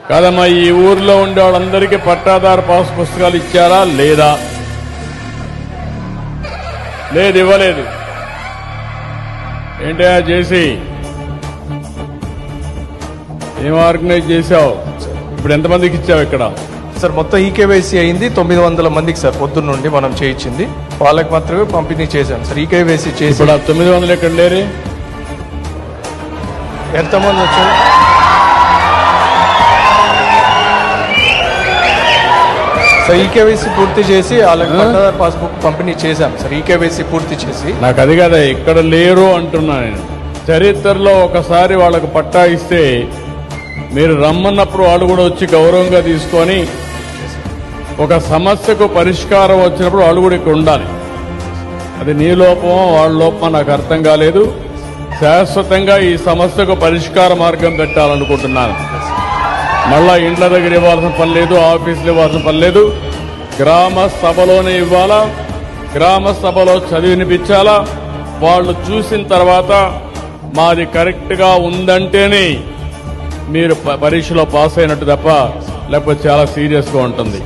కాదమ్మా, ఈ ఊర్లో ఉండే వాళ్ళందరికీ పట్టాదారు పాస్ పుస్తకాలు ఇచ్చారా లేదా? లేదు, ఇవ్వలేదు. ఏంటా చేసి ఏం ఆర్గనైజ్ చేశావు? ఇప్పుడు ఎంతమందికి ఇచ్చావు ఇక్కడ? సార్ మొత్తం ఈకేవైసీ అయింది 900 మందికి సార్. పొద్దున్న నుండి మనం చేయించింది వాళ్ళకి మాత్రమే పంపిణీ చేశాను సార్. ఈకేవైసీ చేసి ఇప్పుడు 900 ఎక్కడ లేరు? ఎంతమంది వచ్చారు సార్? ఈకేవైసీ పూర్తి చేసి వాళ్ళకి పట్టాదారు పాస్బుక్ పంపిణీ చేశాం సార్. ఈకేవైసీ పూర్తి చేసి. నాకు అది కదా, ఇక్కడ లేరు అంటున్నా నేను. చరిత్రలో ఒకసారి వాళ్ళకు పట్టా ఇస్తే మీరు రమ్మన్నప్పుడు వాళ్ళు కూడా వచ్చి గౌరవంగా తీసుకొని ఒక సమస్యకు పరిష్కారం వచ్చినప్పుడు వాళ్ళు కూడా ఇక్కడ ఉండాలి. అది నీ లోపమో వాళ్ళ లోపమో నాకు అర్థం కాలేదు. శాశ్వతంగా ఈ సమస్యకు పరిష్కార మార్గం పెట్టాలనుకుంటున్నాను. మళ్ళా ఇండ్ల దగ్గర ఇవ్వాల్సిన పని లేదు, ఆఫీసులు ఇవ్వాల్సిన పని లేదు. గ్రామ సభలోనే ఇవ్వాలా, గ్రామ సభలో చదివినిపించాలా. వాళ్ళు చూసిన తర్వాత మాది కరెక్ట్ గా ఉందంటేనే మీరు పరీక్షలో పాస్ అయినట్టు తప్ప, లేకపోతే చాలా సీరియస్ గా ఉంటుంది.